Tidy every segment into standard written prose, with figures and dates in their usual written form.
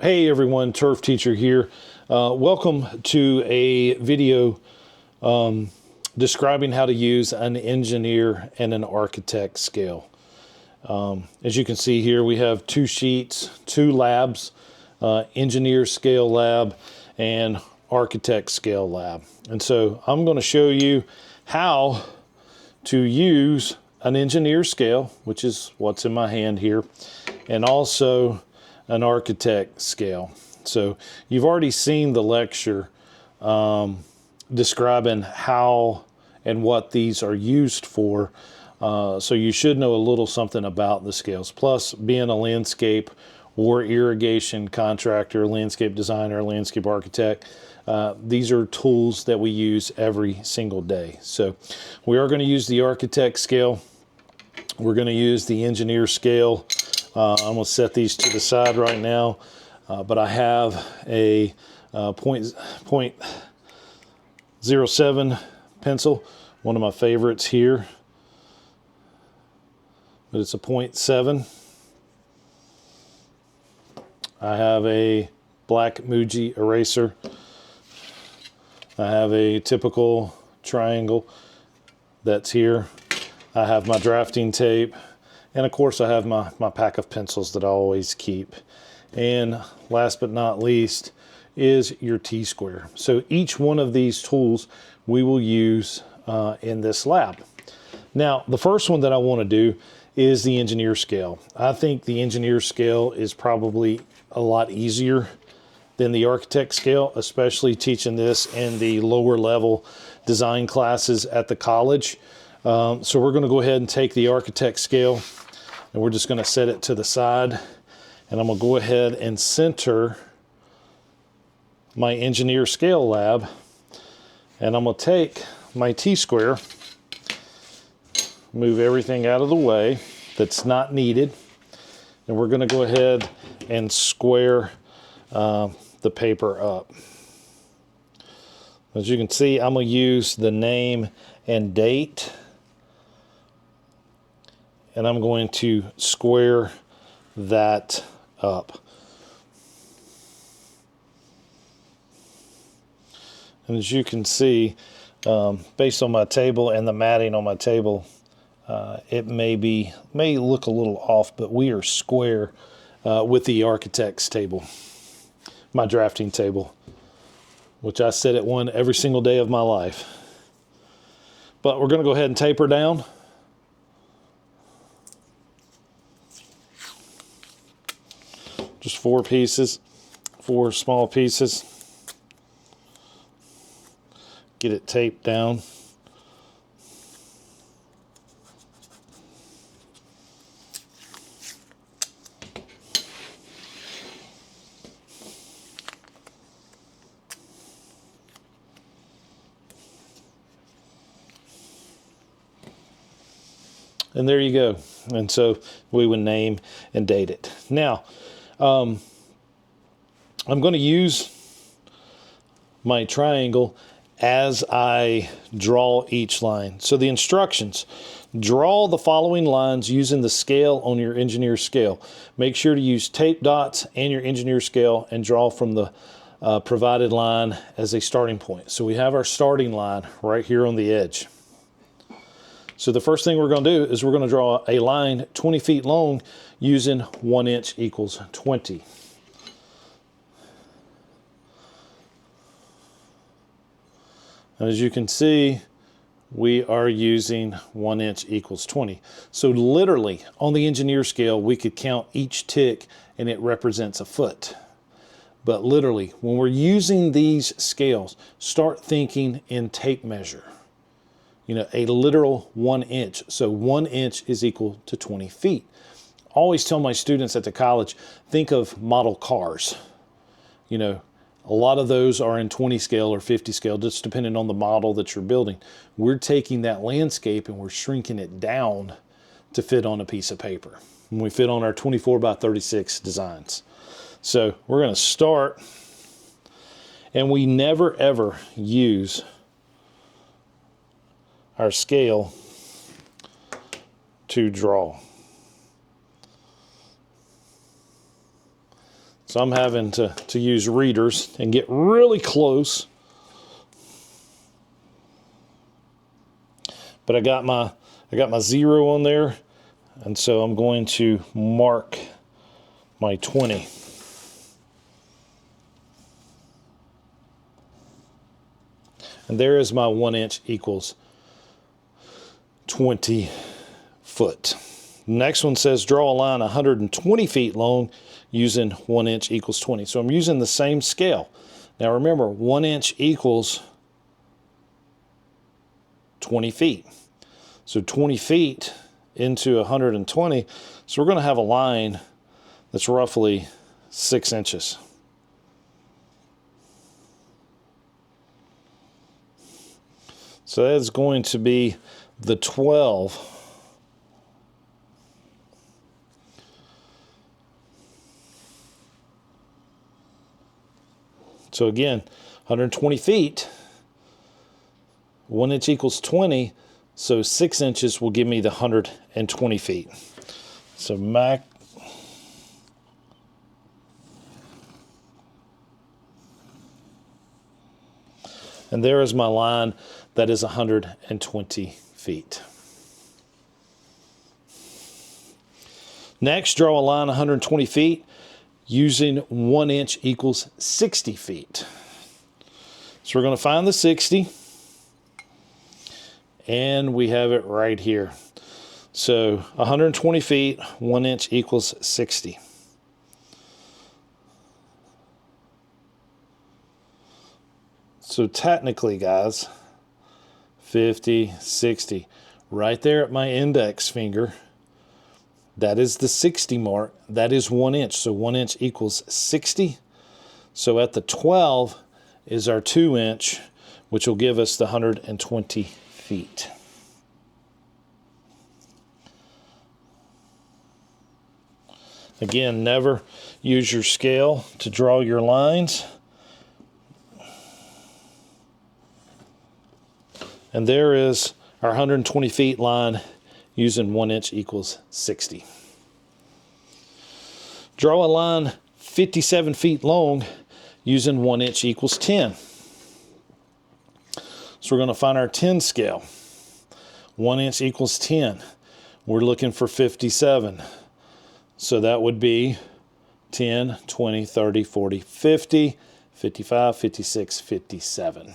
Hey everyone, Turf Teacher here. Welcome to a video describing how to use an engineer and an architect scale. As you can see here, we have two sheets, two labs, engineer scale lab and architect scale lab. And so I'm going to show you how to use an engineer scale, which is what's in my hand here, and also an architect scale. So you've already seen the lecture describing how and what these are used for. So you should know a little something about the scales. Plus, being a landscape or irrigation contractor, landscape designer, landscape architect, these are tools that we use every single day. So we are going to use the architect scale. We're going to use the engineer scale. I'm going to set these to the side right now, but I have a .07 pencil, one of my favorites here, but it's a .7. I have a black Muji eraser. I have a typical triangle that's here. I have my drafting tape. And of course I have my pack of pencils that I always keep. And last but not least is your T-square. So each one of these tools we will use in this lab. Now the first one that I want to do is the engineer scale. I think the engineer scale is probably a lot easier than the architect scale, especially teaching this in the lower level design classes at the college. So we're going to go ahead and take the architect scale and we're just going to set it to the side, and I'm going to go ahead and center my engineer scale lab, and I'm going to take my T-square, move everything out of the way that's not needed, and we're going to go ahead and square the paper up. As you can see, I'm going to use the name and date, and I'm going to square that up. And as you can see, based on my table and the matting on my table, it may look a little off, but we are square with the architect's table, my drafting table, which I sit at one every single day of my life. But we're going to go ahead and taper down. Just four small pieces. Get it taped down. And there you go. And so we would name and date it. Now, I'm going to use my triangle as I draw each line. So the instructions: draw the following lines using the scale on your engineer scale. Make sure to use tape dots and your engineer scale and draw from the provided line as a starting point. So we have our starting line right here on the edge. So the first thing we're going to do is we're going to draw a line 20 feet long using 1 inch equals 20. And as you can see, we are using 1 inch equals 20. So literally on the engineer scale, we could count each tick and it represents a foot. But literally, when we're using these scales, start thinking in tape measure. You know, a literal 1 inch. So 1 inch is equal to 20 feet. I always tell my students at the college, think of model cars. You know, a lot of those are in 20 scale or 50 scale, just depending on the model that you're building. We're taking that landscape and we're shrinking it down to fit on a piece of paper. When we fit on our 24 by 36 designs. So we're going to start, and we never ever use our scale to draw. So I'm having to use readers and get really close. But I got my 0 on there, and so I'm going to mark my 20. And there is my 1 inch equals 20 foot. Next one says draw a line 120 feet long using 1 inch equals 20. So I'm using the same scale. Now remember, 1 inch equals 20 feet. So 20 feet into 120. So we're going to have a line that's roughly 6 inches. So that's going to be the 12. So again, 120 feet, 1 inch equals 20, so 6 inches will give me the 120 feet. So and there is my line that is 120 feet. Next, draw a line 120 feet using 1 inch equals 60 feet. So we're going to find the 60, and we have it right here. So 120 feet, 1 inch equals 60. So technically, guys, 50, 60, right there at my index finger, that is the 60 mark. That is 1 inch. So 1 inch equals 60. So at the 12 is our 2 inch, which will give us the 120 feet. Again, never use your scale to draw your lines. And there is our 120 feet line using 1 inch equals 60. Draw a line 57 feet long using 1 inch equals 10. So we're going to find our 10 scale. 1 inch equals 10. We're looking for 57. So that would be 10, 20, 30, 40, 50, 55, 56, 57.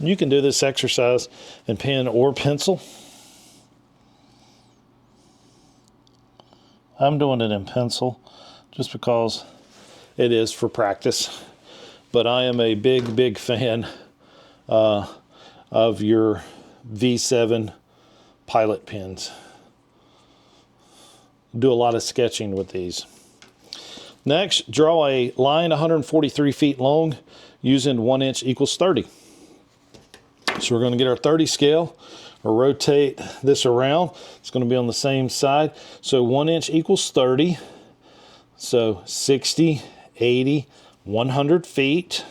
You can do this exercise in pen or pencil. I'm doing it in pencil just because it is for practice. But I am a big fan of your V7 pilot pens. Do a lot of sketching with these. Next, draw a line 143 feet long using 1 inch equals 30. So we're going to get our 30 scale, or rotate this around. It's going to be on the same side. So 1 inch equals 30. So 60, 80, 100 feet,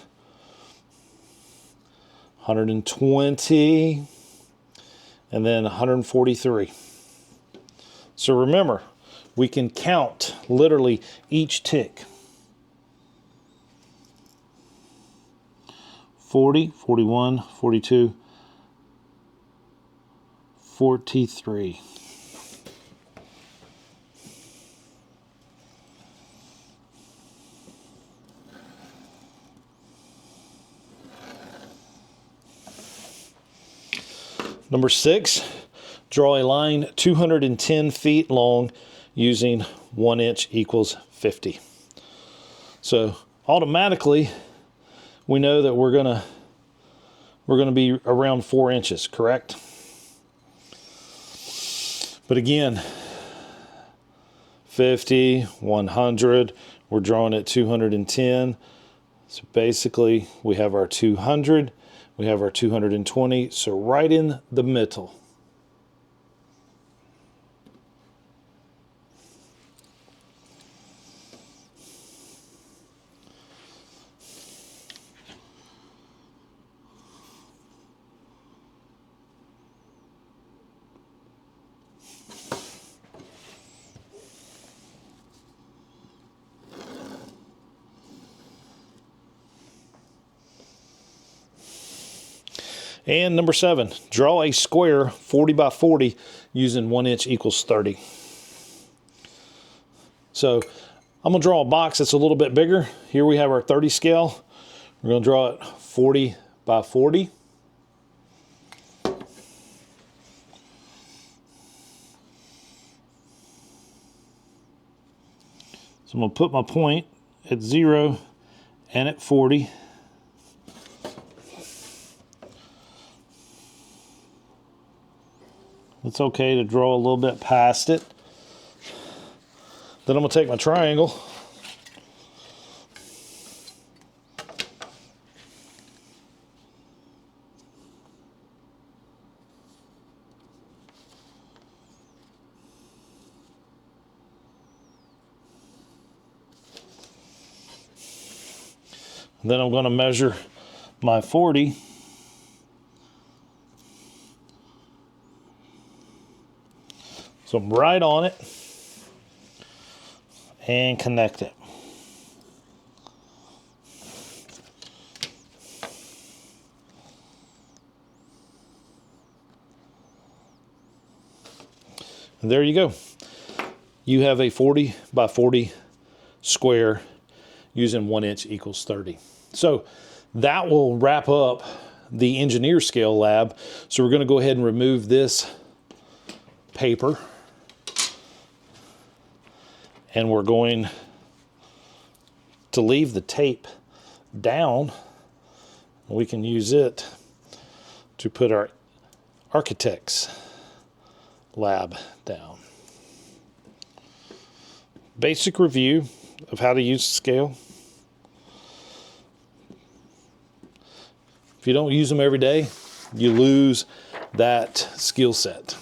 120, and then 143. So remember, we can count literally each tick. 40, 41, 42, 43. Number 6, draw a line 210 feet long using 1 inch equals 50. So automatically, we know that we're gonna be around 4 inches, correct? But again, 50, 100, we're drawing at 210. So basically, we have our 200, we have our 220. So right in the middle, And number 7, draw a square 40 by 40 using 1 inch equals 30. So I'm going to draw a box that's a little bit bigger. Here we have our 30 scale. We're going to draw it 40 by 40. So I'm going to put my point at 0 and at 40. It's okay to draw a little bit past it. Then I'm going to take my triangle and then I'm going to measure my 40. So I'm right on it and connect it. And there you go. You have a 40 by 40 square using 1 inch equals 30. So that will wrap up the engineer scale lab. So we're going to go ahead and remove this paper. And we're going to leave the tape down. We can use it to put our architect's lab down. Basic review of how to use the scale. If you don't use them every day, you lose that skill set.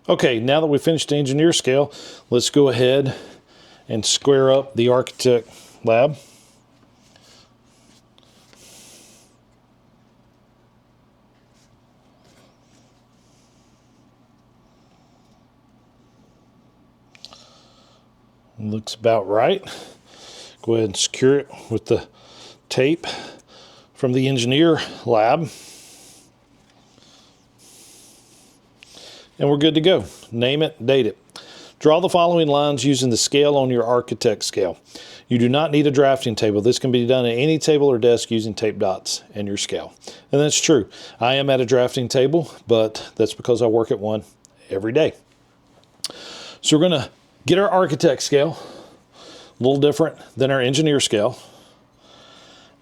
Okay, now that we've finished the engineer scale, let's go ahead and square up the architect lab. Looks about right. Go ahead and secure it with the tape from the engineer lab. And we're good to go. Name it, date it. Draw the following lines using the scale on your architect scale. You do not need a drafting table. This can be done at any table or desk using tape dots and your scale. And that's true. I am at a drafting table, but that's because I work at one every day. So we're going to get our architect scale, a little different than our engineer scale.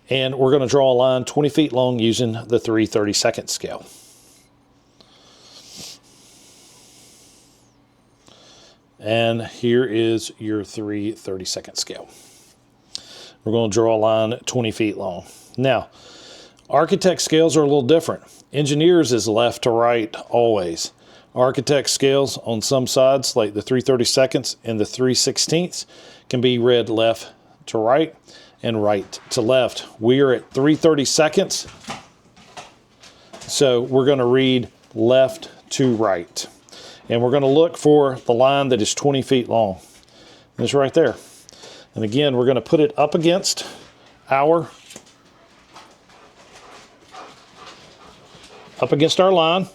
And we're going to draw a line 20 feet long using the 3/32 scale. And here is your 3/32 scale. We're going to draw a line 20 feet long. Now, architect scales are a little different. Engineers is left to right always. Architect scales on some sides, like the 3/32 and the 3/16, can be read left to right and right to left. We are at 3/32, so we're going to read left to right. And we're going to look for the line that is 20 feet long. And it's right there. And again, we're going to put it up against our line.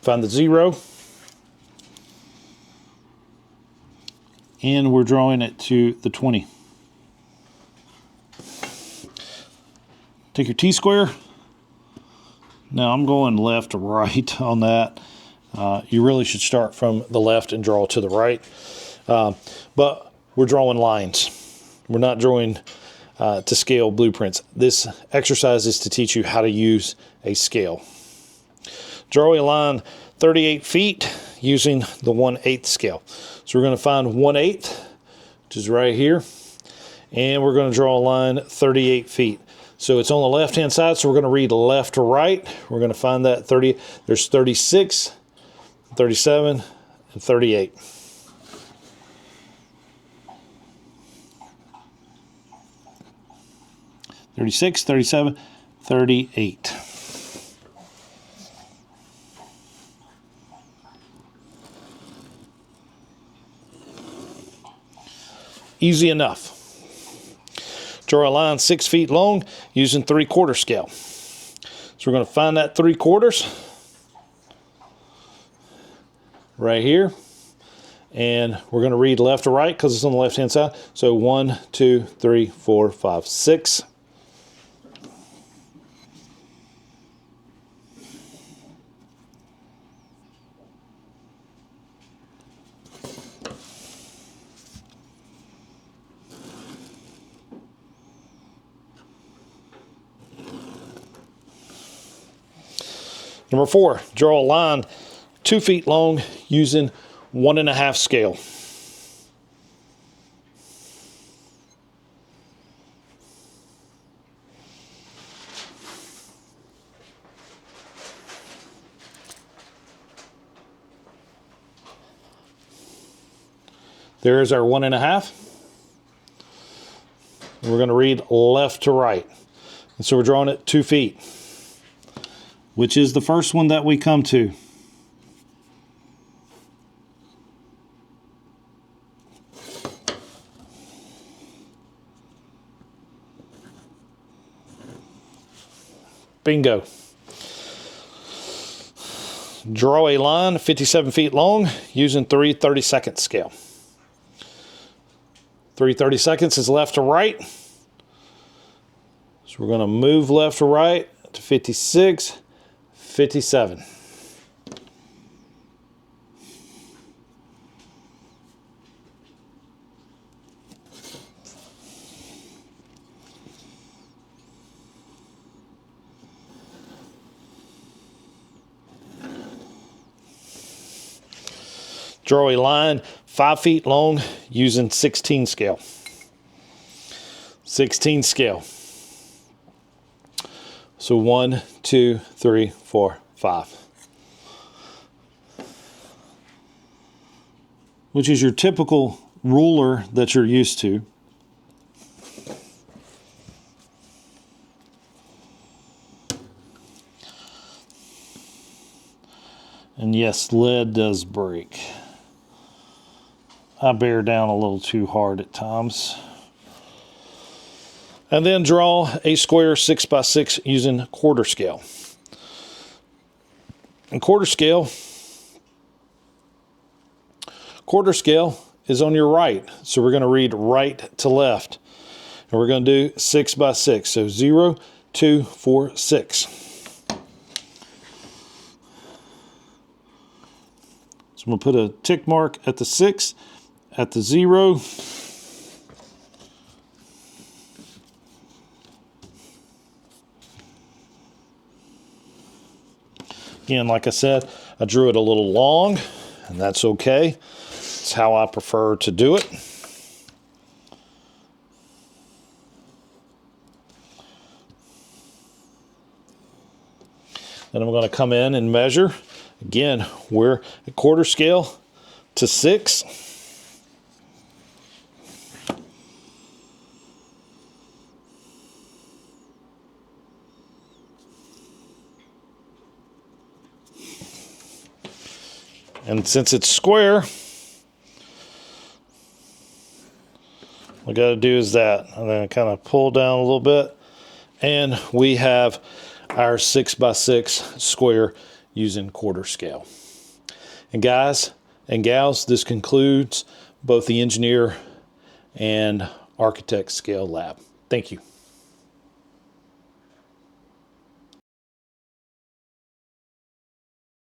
Find the 0. And we're drawing it to the 20. Take your T-square. Now I'm going left to right on that. You really should start from the left and draw to the right. But we're drawing lines. We're not drawing to scale blueprints. This exercise is to teach you how to use a scale. Draw a line 38 feet using the 1/8 scale. So we're going to find 1/8, which is right here. And we're going to draw a line 38 feet. So it's on the left-hand side, so we're going to read left to right. We're going to find that 30. There's 36, 37, and 38. (36, 37, 38). easy enough. Draw a line 6 feet long using 3/4 scale. So we're going to find that 3/4 right here. And we're going to read left to right because it's on the left-hand side. So 1, 2, 3, 4, 5, 6. Number 4, draw a line 2 feet long using 1.5 scale. There's our 1.5. We're going to read left to right. And so we're drawing it 2 feet, which is the first one that we come to. Bingo. Draw a line 57 feet long using 3/32 scale. 3/32 is left to right. So we're going to move left to right to 56, 57. Draw a line 5 feet long using 16 scale. 16 scale. So 1, 2, 3, 4, 5. Which is your typical ruler that you're used to. And yes, lead does break. I bear down a little too hard at times. And then draw a square 6x6 using 1/4 scale. And 1/4 scale is on your right. So we're going to read right to left. And we're going to do 6x6. So 0, 2, 4, 6. So I'm going to put a tick mark at the 6, at the 0. Again, like I said, I drew it a little long, and that's okay. It's how I prefer to do it. Then I'm going to come in and measure. Again, we're at 1/4 scale to 6. And since it's square, all I got to do is that. I'm going to kind of pull down a little bit. And we have our 6x6 square using 1/4 scale. And guys and gals, this concludes both the engineer and architect scale lab. Thank you.